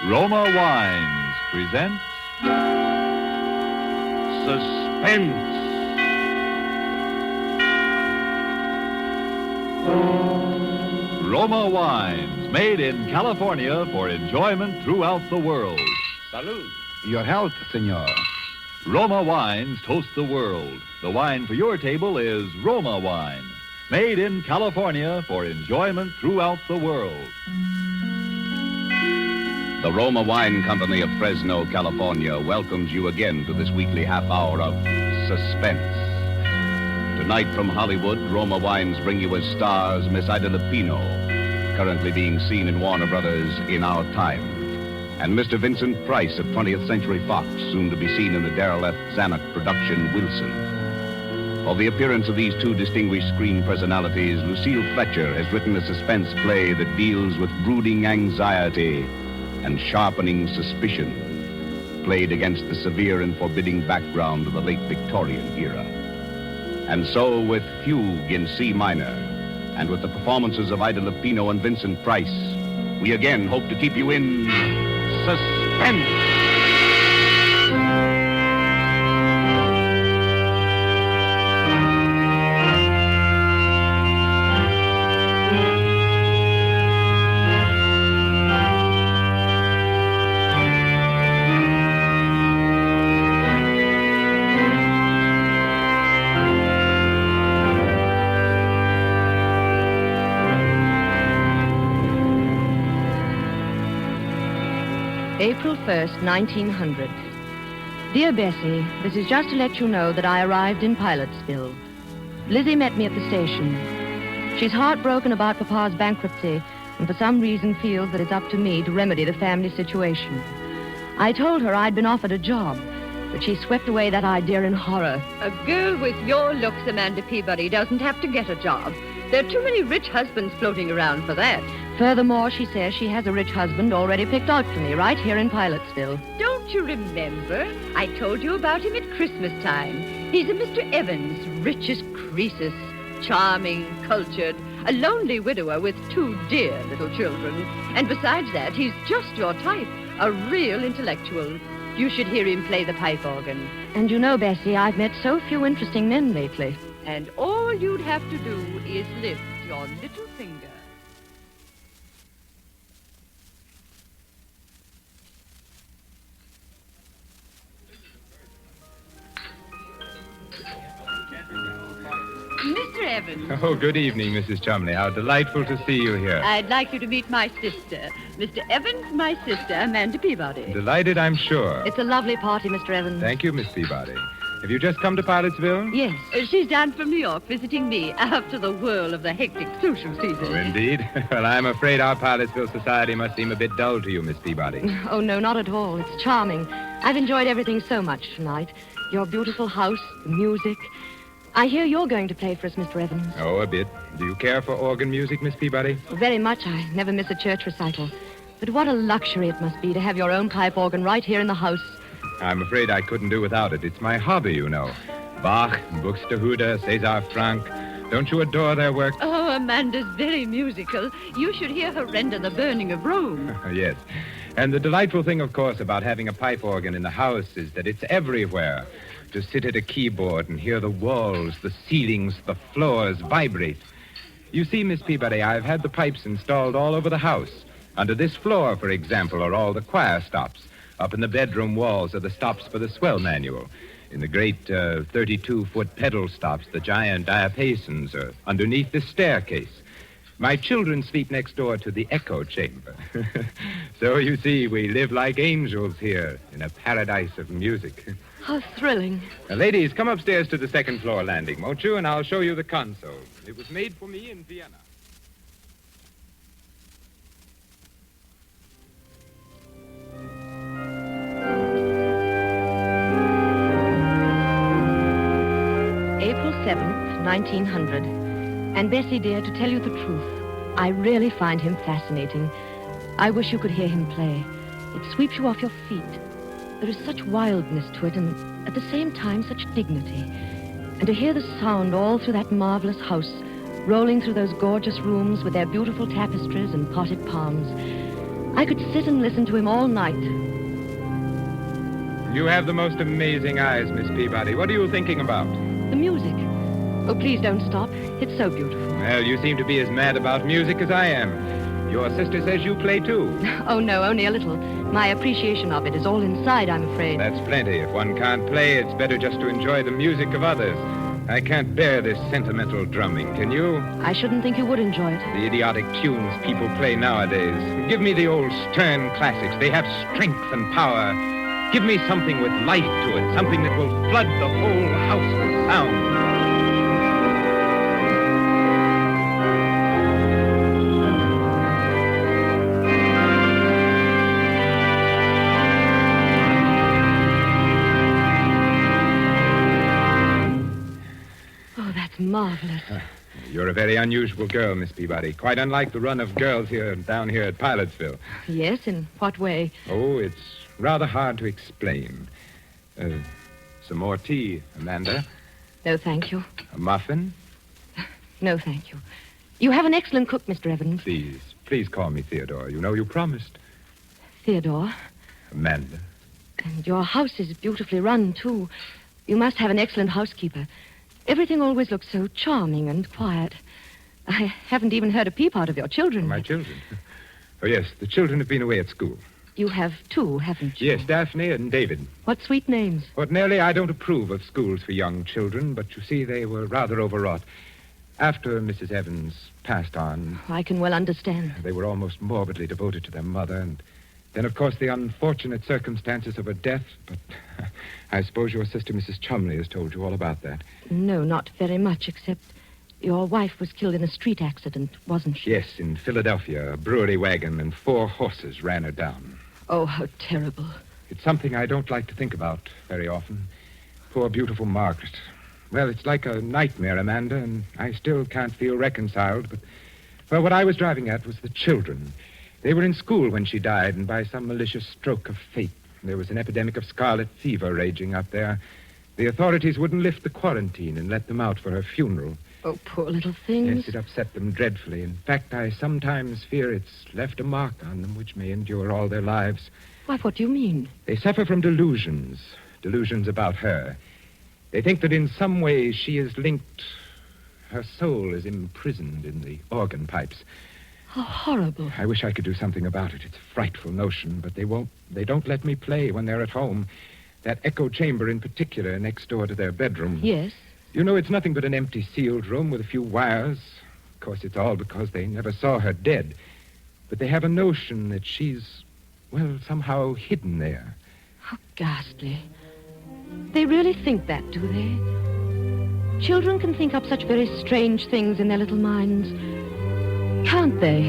Roma Wines presents Suspense. Roma Wines, made in California for enjoyment throughout the world. Salud. Your health, senor. Roma Wines toast the world. The wine for your table is Roma Wine, made in California for enjoyment throughout the world. The Roma Wine Company of Fresno, California welcomes you again to this weekly half hour of Suspense. Tonight from Hollywood, Roma Wines bring you as stars Miss Ida Lupino, currently being seen in Warner Brothers In Our Time, and Mr. Vincent Price of 20th Century Fox, soon to be seen in the Darrell F. Zanuck production Wilson. For the appearance of these two distinguished screen personalities, Lucille Fletcher has written a suspense play that deals with brooding anxiety and sharpening suspicion, played against the severe and forbidding background of the late Victorian era. And so, with Fugue in C minor, and with the performances of Ida Lupino and Vincent Price, we again hope to keep you in suspense. April 1st, 1900. Dear Bessie, this is just to let you know that I arrived in Pilotsville. Lizzie met me at the station. She's heartbroken about Papa's bankruptcy and for some reason feels that it's up to me to remedy the family situation. I told her I'd been offered a job, but she swept away that idea in horror. A girl with your looks, Amanda Peabody, doesn't have to get a job. There are too many rich husbands floating around for that. Furthermore, she says she has a rich husband already picked out for me right here in Pilotsville. Don't you remember? I told you about him at Christmas time. He's a Mr. Evans, rich as Croesus, charming, cultured, a lonely widower with two dear little children. And besides that, he's just your type, a real intellectual. You should hear him play the pipe organ. And you know, Bessie, I've met so few interesting men lately. And all you'd have to do is lift your little finger. Mr. Evans. Oh, good evening, Mrs. Chumley. How delightful to see you here. I'd like you to meet my sister. Mr. Evans, my sister, Amanda Peabody. Delighted, I'm sure. It's a lovely party, Mr. Evans. Thank you, Miss Peabody. Have you just come to Pilotsville? Yes. She's down from New York visiting me after the whirl of the hectic social season. Oh, indeed? Well, I'm afraid our Pilotsville society must seem a bit dull to you, Miss Peabody. Oh, no, not at all. It's charming. I've enjoyed everything so much tonight. Your beautiful house, the music. I hear you're going to play for us, Mr. Evans. Oh, a bit. Do you care for organ music, Miss Peabody? Very much. I never miss a church recital. But what a luxury it must be to have your own pipe organ right here in the house. I'm afraid I couldn't do without it. It's my hobby, you know. Bach, Buxtehude, César Franck. Don't you adore their work? Oh, Amanda's very musical. You should hear her render The Burning of Rome. Yes. And the delightful thing, of course, about having a pipe organ in the house is that it's everywhere. To sit at a keyboard and hear the walls, the ceilings, the floors vibrate. You see, Miss Peabody, I've had the pipes installed all over the house. Under this floor, for example, are all the choir stops. Up in the bedroom walls are the stops for the swell manual. In the great 32-foot pedal stops, the giant diapasons are underneath the staircase. My children sleep next door to the echo chamber. So, you see, we live like angels here in a paradise of music. How thrilling. Now, ladies, come upstairs to the second floor landing, won't you? And I'll show you the console. It was made for me in Vienna. April 7th, 1900. And Bessie, dear, to tell you the truth, I really find him fascinating. I wish you could hear him play. It sweeps you off your feet. There is such wildness to it, and at the same time, such dignity. And to hear the sound all through that marvelous house, rolling through those gorgeous rooms with their beautiful tapestries and potted palms. I could sit and listen to him all night. You have the most amazing eyes, Miss Peabody. What are you thinking about? The music. Oh, please don't stop. It's so beautiful. Well, you seem to be as mad about music as I am. Your sister says you play too. Oh, no, only a little. My appreciation of it is all inside, I'm afraid. That's plenty. If one can't play, it's better just to enjoy the music of others. I can't bear this sentimental drumming, can you? I shouldn't think you would enjoy it. The idiotic tunes people play nowadays. Give me the old stern classics. They have strength and power. Give me something with life to it, something that will flood the whole house with sound. Marvelous. You're a very unusual girl, Miss Peabody. Quite unlike the run of girls down here at Pilotsville. Yes, in what way? Oh, it's rather hard to explain. Some more tea, Amanda? No, thank you. A muffin? No, thank you. You have an excellent cook, Mr. Evans. Please call me Theodore. You know you promised. Theodore. Amanda. And your house is beautifully run, too. You must have an excellent housekeeper. Everything always looks so charming and quiet. I haven't even heard a peep out of your children. My children? Oh, yes, the children have been away at school. You have two, haven't you? Yes, Daphne and David. What sweet names. Ordinarily, I don't approve of schools for young children, but you see, they were rather overwrought. After Mrs. Evans passed on... I can well understand. They were almost morbidly devoted to their mother, and then, of course, the unfortunate circumstances of her death, but I suppose your sister, Mrs. Chumley, has told you all about that. No, not very much, except your wife was killed in a street accident, wasn't she? Yes, in Philadelphia. A brewery wagon and 4 horses ran her down. Oh, how terrible. It's something I don't like to think about very often. Poor, beautiful Margaret. Well, it's like a nightmare, Amanda, and I still can't feel reconciled, but... Well, what I was driving at was the children. They were in school when she died, and by some malicious stroke of fate, there was an epidemic of scarlet fever raging up there. The authorities wouldn't lift the quarantine and let them out for her funeral. Oh, poor little things. Yes, it upset them dreadfully. In fact, I sometimes fear it's left a mark on them which may endure all their lives. Why, what do you mean? They suffer from delusions about her. They think that in some way she is linked... Her soul is imprisoned in the organ pipes. How horrible. I wish I could do something about it. It's a frightful notion, but they won't. They don't let me play when they're at home. That echo chamber in particular, next door to their bedroom. Yes? You know, it's nothing but an empty sealed room with a few wires. Of course, it's all because they never saw her dead. But they have a notion that she's, well, somehow hidden there. How ghastly. They really think that, do they? Children can think up such very strange things in their little minds. Can't they?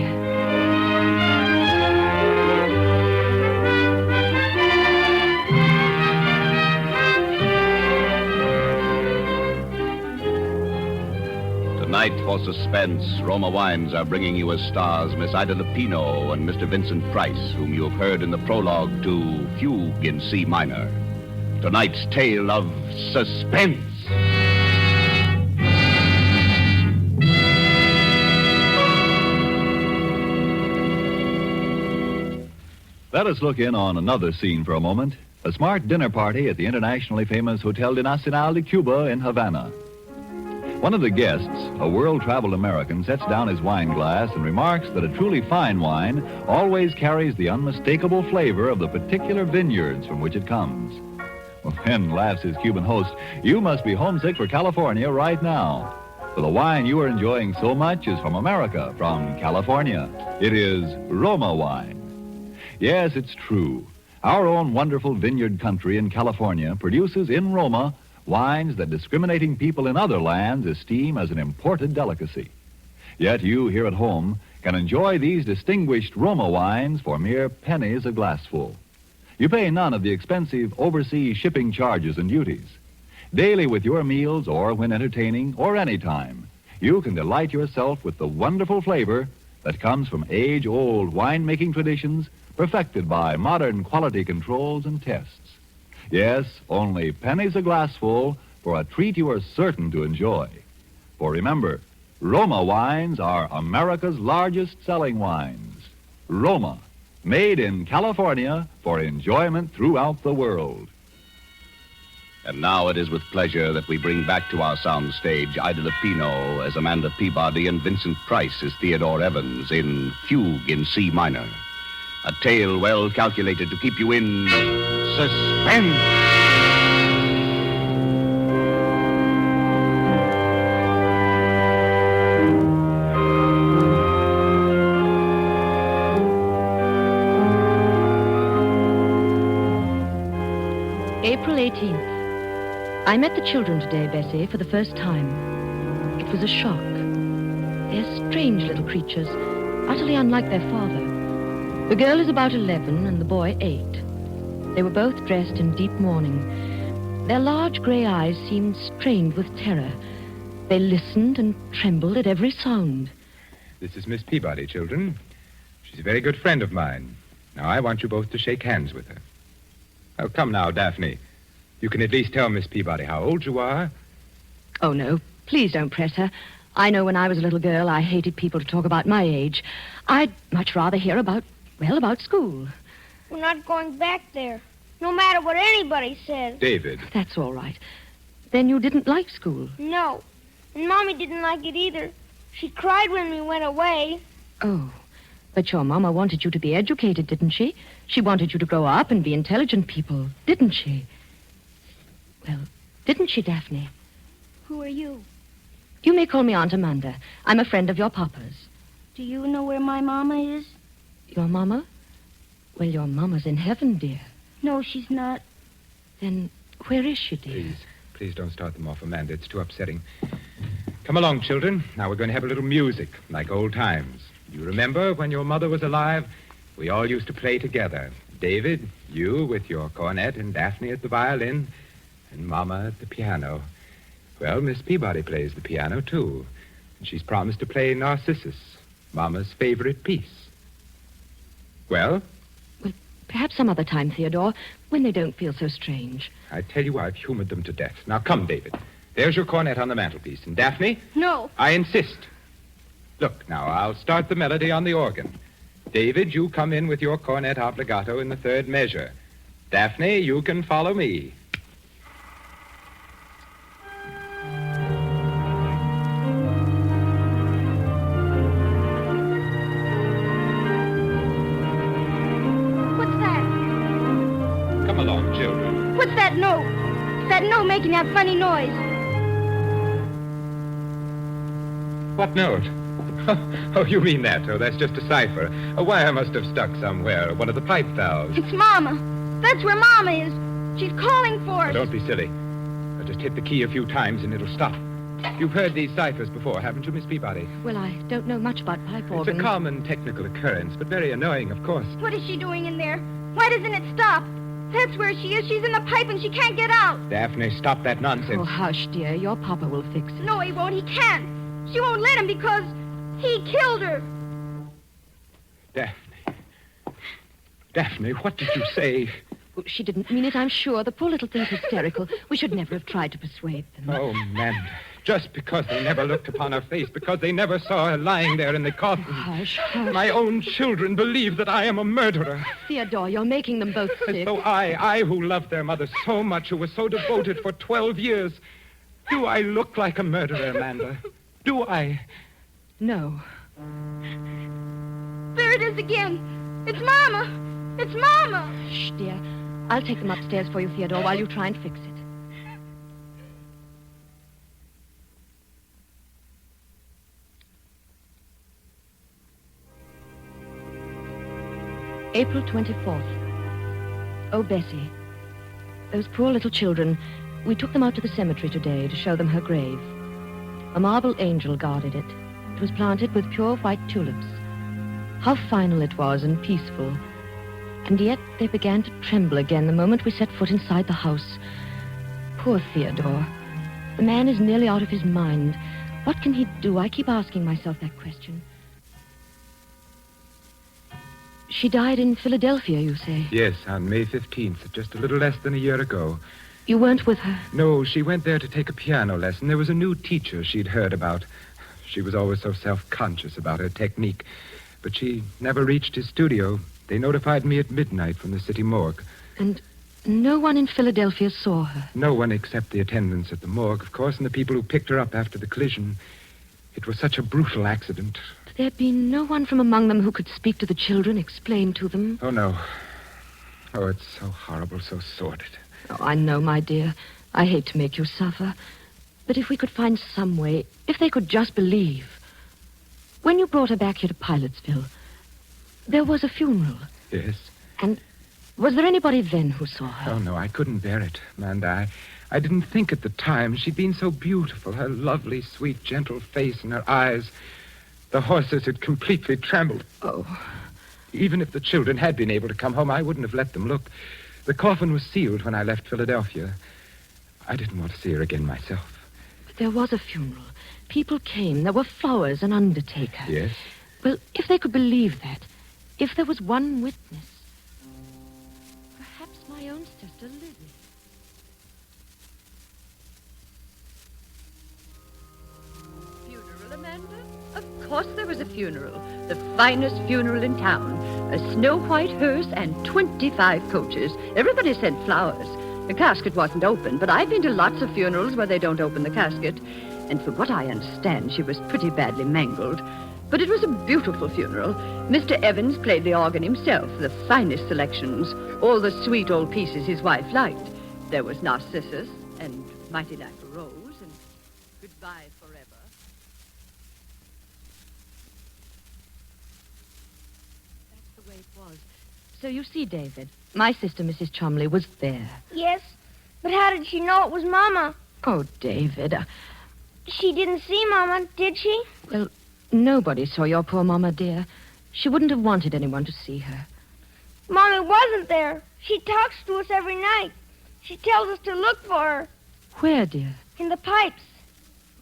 Tonight for Suspense, Roma Wines are bringing you as stars Miss Ida Lupino and Mr. Vincent Price, whom you have heard in the prologue to Fugue in C minor. Tonight's tale of suspense. Let us look in on another scene for a moment. A smart dinner party at the internationally famous Hotel de Nacional de Cuba in Havana. One of the guests, a world-traveled American, sets down his wine glass and remarks that a truly fine wine always carries the unmistakable flavor of the particular vineyards from which it comes. Well, then, laughs his Cuban host, you must be homesick for California right now. For the wine you are enjoying so much is from America, from California. It is Roma wine. Yes, it's true. Our own wonderful vineyard country in California produces in Roma wines that discriminating people in other lands esteem as an imported delicacy. Yet you here at home can enjoy these distinguished Roma wines for mere pennies a glassful. You pay none of the expensive overseas shipping charges and duties. Daily with your meals or when entertaining or any time, you can delight yourself with the wonderful flavor that comes from age-old wine-making traditions perfected by modern quality controls and tests. Yes, only pennies a glassful for a treat you are certain to enjoy. For remember, Roma wines are America's largest selling wines. Roma, made in California for enjoyment throughout the world. And now it is with pleasure that we bring back to our sound stage Ida Lupino as Amanda Peabody and Vincent Price as Theodore Evans in Fugue in C minor. A tale well calculated to keep you in suspense. April 18th. I met the children today, Bessie, for the first time. It was a shock. They're strange little creatures, utterly unlike their father. The girl is about 11 and the boy 8. They were both dressed in deep mourning. Their large gray eyes seemed strained with terror. They listened and trembled at every sound. This is Miss Peabody, children. She's a very good friend of mine. Now, I want you both to shake hands with her. Oh, come now, Daphne. You can at least tell Miss Peabody how old you are. Oh, no, please don't press her. I know when I was a little girl, I hated people to talk about my age. I'd much rather hear about school. We're not going back there, no matter what anybody says. David. That's all right. Then you didn't like school? No, and Mommy didn't like it either. She cried when we went away. Oh, but your Mama wanted you to be educated, didn't she? She wanted you to grow up and be intelligent people, didn't she? Well, didn't she, Daphne? Who are you? You may call me Aunt Amanda. I'm a friend of your Papa's. Do you know where my Mama is? Your Mama? Well, your Mama's in heaven, dear. No, she's not. Then where is she, dear? Please don't start them off, Amanda. It's too upsetting. Come along, children. Now we're going to have a little music, like old times. You remember when your mother was alive? We all used to play together. David, you with your cornet, and Daphne at the violin, and Mama at the piano. Well, Miss Peabody plays the piano, too. And she's promised to play Narcissus, Mama's favorite piece. Well? Well, perhaps some other time, Theodore, when they don't feel so strange. I tell you, I've humored them to death. Now, come, David. There's your cornet on the mantelpiece. And Daphne? No. I insist. Look, now, I'll start the melody on the organ. David, you come in with your cornet obbligato in the third measure. Daphne, you can follow me. What's that? Come along, children. What's that note? That note making that funny noise. What note? Oh, you mean that? Oh, that's just a cipher. A wire must have stuck somewhere. One of the pipe valves. It's Mama. That's where Mama is. She's calling for us. Now, don't be silly. I'll just hit the key a few times and it'll stop. You've heard these ciphers before, haven't you, Miss Peabody? Well, I don't know much about pipe organs. It's a common technical occurrence, but very annoying, of course. What is she doing in there? Why doesn't it stop? That's where she is. She's in the pipe and she can't get out. Daphne, stop that nonsense. Oh, hush, dear. Your Papa will fix it. No, he won't. He can't. She won't let him because he killed her. Daphne, what did you say? Oh, she didn't mean it, I'm sure. The poor little thing's hysterical. We should never have tried to persuade them. Oh, Amanda. Just because they never looked upon her face, because they never saw her lying there in the coffin. Hush, hush. My own children believe that I am a murderer. Theodore, you're making them both sick. As though I who loved their mother so much, who was so devoted for 12 years. Do I look like a murderer, Amanda? Do I? No. There it is again. It's Mama. It's Mama. Shh, dear. I'll take them upstairs for you, Theodore, while you try and fix it. April 24th. Oh, Bessie. Those poor little children. We took them out to the cemetery today to show them her grave. A marble angel guarded it. It was planted with pure white tulips. How final it was and peaceful. And yet they began to tremble again the moment we set foot inside the house. Poor Theodore. The man is nearly out of his mind. What can he do? I keep asking myself that question. She died in Philadelphia, you say? Yes, on May 15th, just a little less than a year ago. You weren't with her? No, she went there to take a piano lesson. There was a new teacher she'd heard about. She was always so self-conscious about her technique. But she never reached his studio. They notified me at midnight from the city morgue. And no one in Philadelphia saw her? No one except the attendants at the morgue, of course, and the people who picked her up after the collision. It was such a brutal accident. There'd been no one from among them who could speak to the children, explain to them? Oh, no. Oh, it's so horrible, so sordid. Oh, I know, my dear. I hate to make you suffer. But if we could find some way, if they could just believe. When you brought her back here to Pilotsville, there was a funeral. Yes? And was there anybody then who saw her? Oh, no, I couldn't bear it, Amanda. I didn't think at the time. She'd been so beautiful. Her lovely, sweet, gentle face and her eyes. The horses had completely trembled. Oh. Even if the children had been able to come home, I wouldn't have let them look. The coffin was sealed when I left Philadelphia. I didn't want to see her again myself. But there was a funeral. People came. There were flowers, an undertaker. Yes? Well, if they could believe that, if there was one witness, perhaps my own sister Lizzie. Funeral, Amanda? Of course there was a funeral. The finest funeral in town. A snow-white hearse and 25 coaches. Everybody sent flowers. The casket wasn't open, but I've been to lots of funerals where they don't open the casket. And from what I understand, she was pretty badly mangled. But it was a beautiful funeral. Mr. Evans played the organ himself, the finest selections, all the sweet old pieces his wife liked. There was Narcissus and Mighty Like a Rose and Goodbye Forever. That's the way it was. So you see, David, my sister, Mrs. Chumley, was there. Yes, but how did she know it was Mama? Oh, David. She didn't see Mama, did she? Well, nobody saw your poor Mama, dear. She wouldn't have wanted anyone to see her. Mommy wasn't there. She talks to us every night. She tells us to look for her. Where, dear? In the pipes.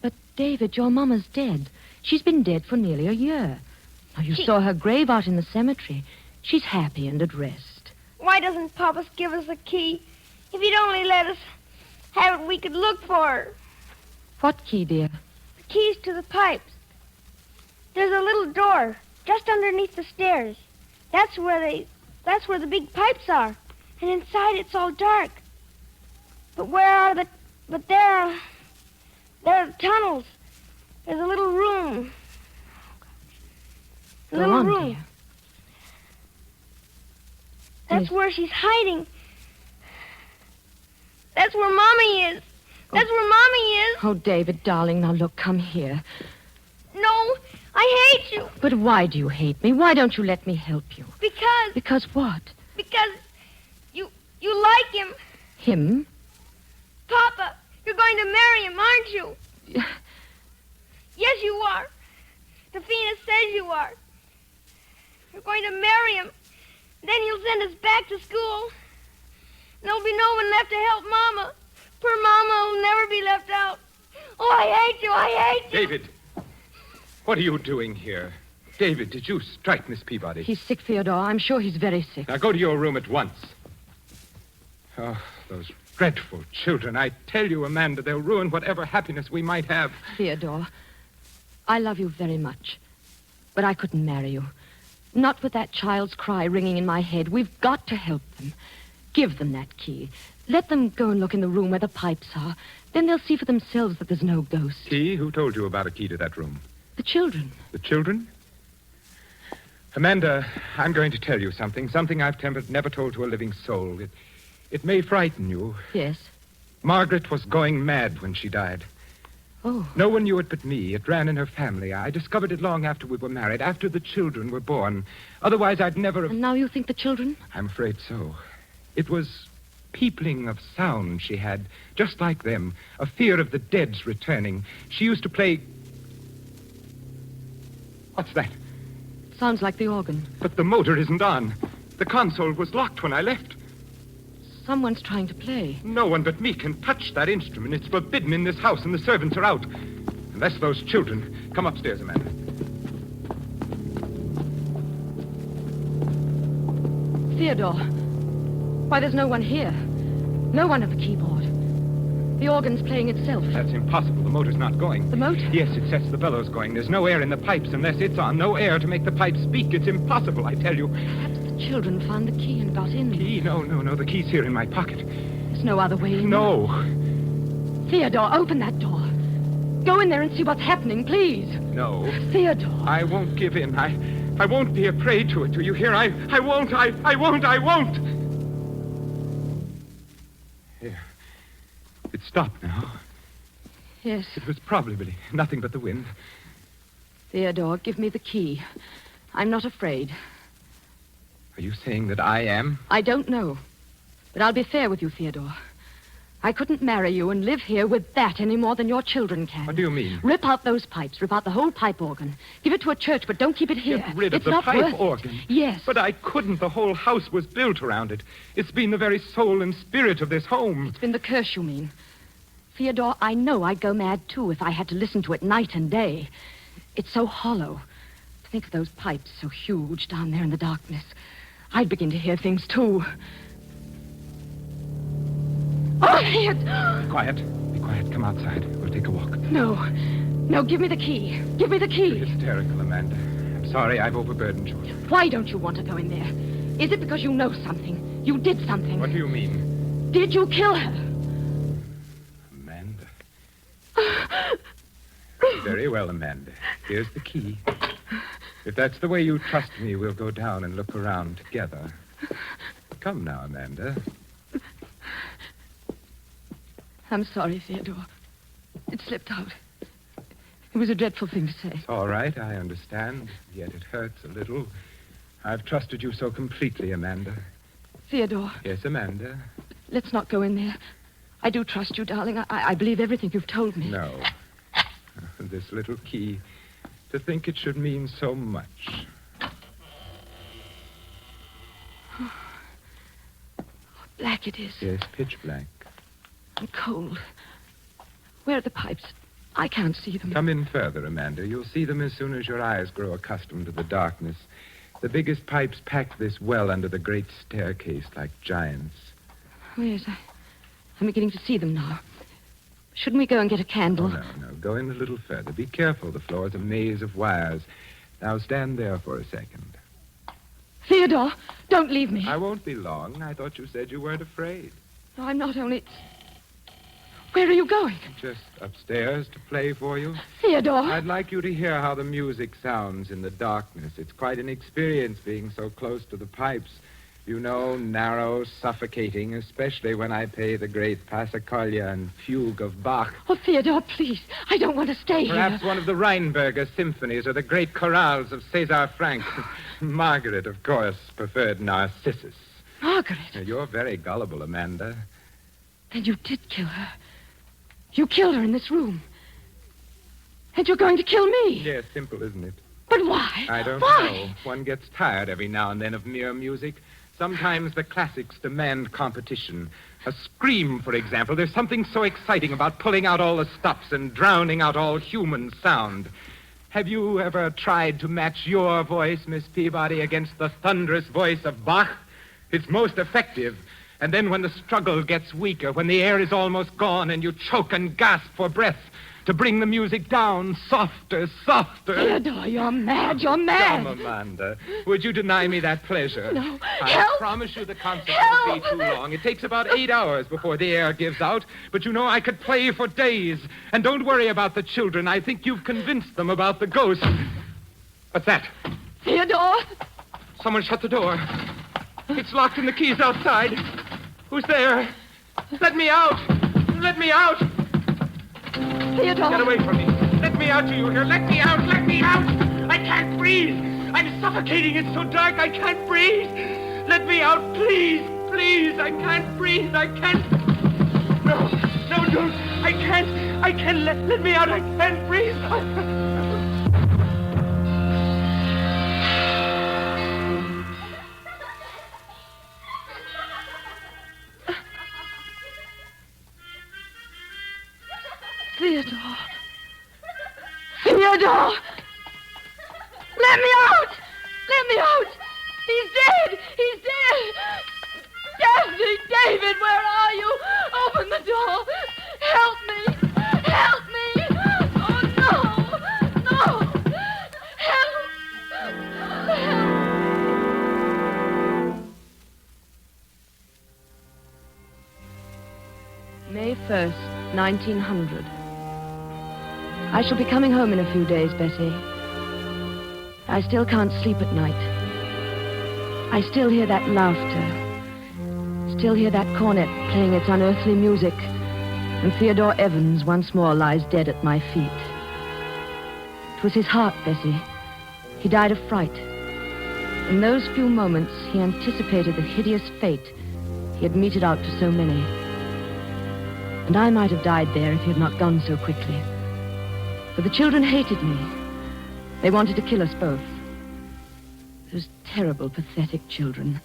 But, David, your Mama's dead. She's been dead for nearly a year. Now, you saw her grave out in the cemetery. She's happy and at rest. Why doesn't Papa give us a key? If he'd only let us have it, we could look for her. What key, dear? The keys to the pipes. There's a little door just underneath the stairs. That's where the big pipes are. And inside it's all dark. But there are the tunnels. There's a little room. Go on, dear. That's where she's hiding. That's where Mommy is. That's where Mommy is. Oh, David, darling, now look, come here. No, I hate you. But why do you hate me? Why don't you let me help you? Because Because what? you like him. Him? Papa, you're going to marry him, aren't you? Yes, you are. Tafina says you are. You're going to marry him. Then he'll send us back to school. There'll be no one left to help Mama. Poor Mama will never be left out. Oh, I hate you. I hate you. David, what are you doing here? David, did you strike Miss Peabody? He's sick, Theodore. I'm sure he's very sick. Now go to your room at once. Oh, those dreadful children. I tell you, Amanda, they'll ruin whatever happiness we might have. Theodore, I love you very much. But I couldn't marry you. Not with that child's cry ringing in my head. We've got to help them. Give them that key. Let them go and look in the room where the pipes are. Then they'll see for themselves that there's no ghost. Key? Who told you about a key to that room? The children. The children? Amanda, I'm going to tell you something I've never told to a living soul. It may frighten you. Yes. Margaret was going mad when she died. Oh. No one knew it but me. It ran in her family. I discovered it long after we were married, after the children were born. Otherwise, I'd never have... And now you think the children? I'm afraid so. It was peopling of sound she had, just like them, a fear of the dead's returning. She used to play... What's that? Sounds like the organ. But the motor isn't on. The console was locked when I left. Someone's trying to play. No one but me can touch that instrument. It's forbidden in this house, and the servants are out. Unless those children... Come upstairs, Amanda. Theodore. Why, there's no one here. No one at the keyboard. The organ's playing itself. That's impossible. The motor's not going. The motor? Yes, it sets the bellows going. There's no air in the pipes unless it's on. No air to make the pipes speak. It's impossible, I tell you. Perhaps the children found the key and got in. Key? No. The key's here in my pocket. There's no other way in. No. Theodore, open that door. Go in there and see what's happening, please. No. Theodore. I won't give in. I won't be a prey to it. Do you hear? I won't. I won't. Here. It's stopped now. Yes. It was probably nothing but the wind. Theodore, give me the key. I'm not afraid. Are you saying that I am? I don't know. But I'll be fair with you, Theodore. I couldn't marry you and live here with that any more than your children can. What do you mean? Rip out those pipes. Rip out the whole pipe organ. Give it to a church, but don't keep it here. Get rid of it's the not pipe worth it. organ? Yes. But I couldn't. The whole house was built around it. It's been the very soul and spirit of this home. It's been the curse, you mean. Theodore, I know I'd go mad, too, if I had to listen to it night and day. It's so hollow. To think of those pipes so huge down there in the darkness. I'd begin to hear things, too. Oh, here! Be quiet. Be quiet. Come outside. We'll take a walk. No, give me the key. Give me the key. You're hysterical, Amanda. I'm sorry I've overburdened you. Why don't you want to go in there? Is it because you know something? You did something? What do you mean? Did you kill her? Amanda. Very well, Amanda. Here's the key. If that's the way you trust me, we'll go down and look around together. Come now, Amanda. I'm sorry, Theodore. It slipped out. It was a dreadful thing to say. It's all right, I understand. Yet it hurts a little. I've trusted you so completely, Amanda. Theodore. Yes, Amanda? Let's not go in there. I do trust you, darling. I believe everything you've told me. No. This little key. To think it should mean so much. Black it is. Yes, pitch black. And cold. Where are the pipes? I can't see them. Come in further, Amanda. You'll see them as soon as your eyes grow accustomed to the darkness. The biggest pipes packed this well under the great staircase like giants. Oh, yes, I'm beginning to see them now. Shouldn't we go and get a candle? Oh, no. Go in a little further. Be careful. The floor's a maze of wires. Now stand there for a second. Theodore, don't leave me. I won't be long. I thought you said you weren't afraid. No, I'm not only... Where are you going? Just upstairs to play for you. Theodore. I'd like you to hear how the music sounds in the darkness. It's quite an experience being so close to the pipes. You know, narrow, suffocating, especially when I play the great Passacaglia and Fugue of Bach. Oh, Theodore, please. I don't want to stay Perhaps here. one of the Rheinberger symphonies or the great chorales of César Franck. Margaret, of course, preferred Narcissus. Margaret. You're very gullible, Amanda. Then you did kill her. You killed her in this room. And you're going to kill me. Yes, simple, isn't it? But why? I don't Why? know. One gets tired every now and then of mere music. Sometimes the classics demand competition. A scream, for example. There's something so exciting about pulling out all the stops and drowning out all human sound. Have you ever tried to match your voice, Miss Peabody, against the thunderous voice of Bach? It's most effective. And then when the struggle gets weaker, when the air is almost gone and you choke and gasp for breath, to bring the music down softer, softer. Theodore, you're mad. You're mad. Come, Amanda. Would you deny me that pleasure? No. I Help! promise you the concert Help! won't be too long. It takes about 8 hours before the air gives out. But you know, I could play for days. And don't worry about the children. I think you've convinced them about the ghost. What's that? Theodore. Someone shut the door. It's locked and the key's outside. Who's there? Let me out! Let me out! Theodore. Get away from me. Let me out, do you hear? Let me out! Let me out! I can't breathe! I'm suffocating. It's so dark I can't breathe. Let me out, please! Please! I can't breathe. I can't... No, don't. I can't. Let me out. I can't breathe. Theodore. Theodore! Let me out! Let me out! He's dead! He's dead! Daphne, David, where are you? Open the door! Help me! Help me! Oh, no! No! Help! Help! 1st, 1900. I shall be coming home in a few days, Bessie. I still can't sleep at night. I still hear that laughter. Still hear that cornet playing its unearthly music. And Theodore Evans once more lies dead at my feet. It was his heart, Bessie. He died of fright. In those few moments, he anticipated the hideous fate he had meted out to so many. And I might have died there if he had not gone so quickly. For the children hated me. They wanted to kill us both. Those terrible, pathetic children.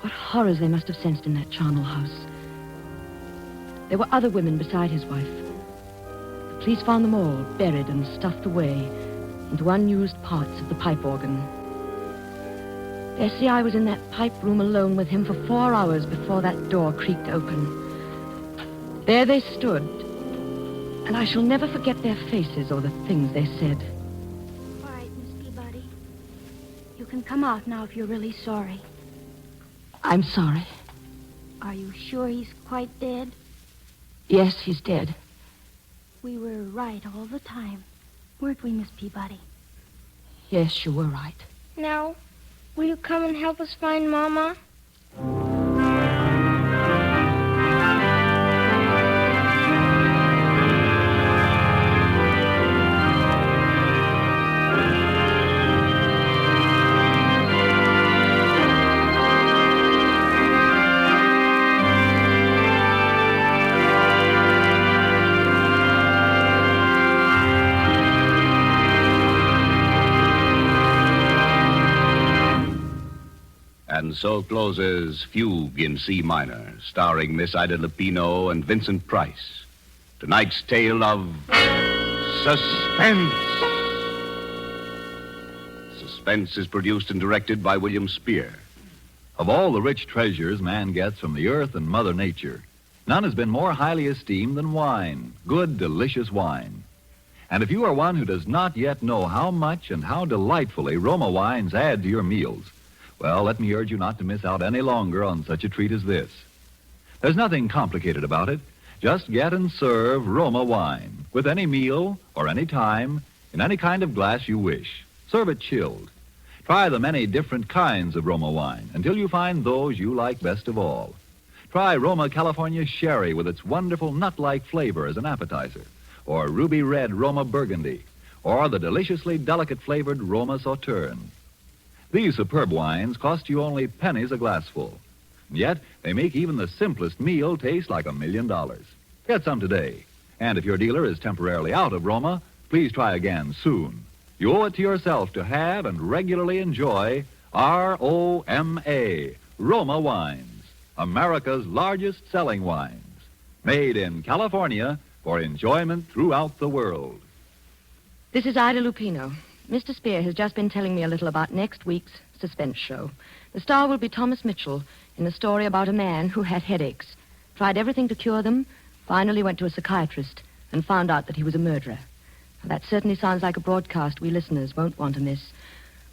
What horrors they must have sensed in that charnel house. There were other women beside his wife. The police found them all buried and stuffed away into unused parts of the pipe organ. Bessie, I was in that pipe room alone with him for 4 hours before that door creaked open. There they stood, and I shall never forget their faces or the things they said. All right, Miss Peabody. You can come out now if you're really sorry. I'm sorry. Are you sure he's quite dead? Yes, he's dead. We were right all the time, weren't we, Miss Peabody? Yes, you were right. Now, will you come and help us find Mama? And so closes Fugue in C minor, starring Miss Ida Lupino and Vincent Price. Tonight's tale of Suspense. Suspense is produced and directed by William Spear. Of all the rich treasures man gets from the earth and Mother Nature, none has been more highly esteemed than wine, good, delicious wine. And if you are one who does not yet know how much and how delightfully Roma wines add to your meals, well, let me urge you not to miss out any longer on such a treat as this. There's nothing complicated about it. Just get and serve Roma wine with any meal or any time in any kind of glass you wish. Serve it chilled. Try the many different kinds of Roma wine until you find those you like best of all. Try Roma California Sherry with its wonderful nut-like flavor as an appetizer, or ruby red Roma Burgundy, or the deliciously delicate flavored Roma Sauterne. These superb wines cost you only pennies a glassful. And yet, they make even the simplest meal taste like $1 million. Get some today. And if your dealer is temporarily out of Roma, please try again soon. You owe it to yourself to have and regularly enjoy R-O-M-A, Roma Wines, America's largest selling wines. Made in California for enjoyment throughout the world. This is Ida Lupino. Mr. Spear has just been telling me a little about next week's Suspense show. The star will be Thomas Mitchell in a story about a man who had headaches, tried everything to cure them, finally went to a psychiatrist, and found out that he was a murderer. That certainly sounds like a broadcast we listeners won't want to miss.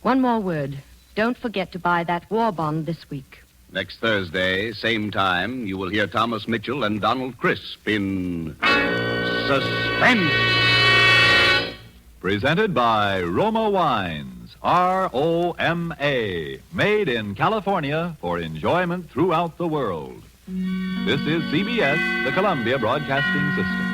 One more word. Don't forget to buy that war bond this week. Next Thursday, same time, you will hear Thomas Mitchell and Donald Crisp in Suspense. Presented by Roma Wines, R-O-M-A, made in California for enjoyment throughout the world. This is CBS, the Columbia Broadcasting System.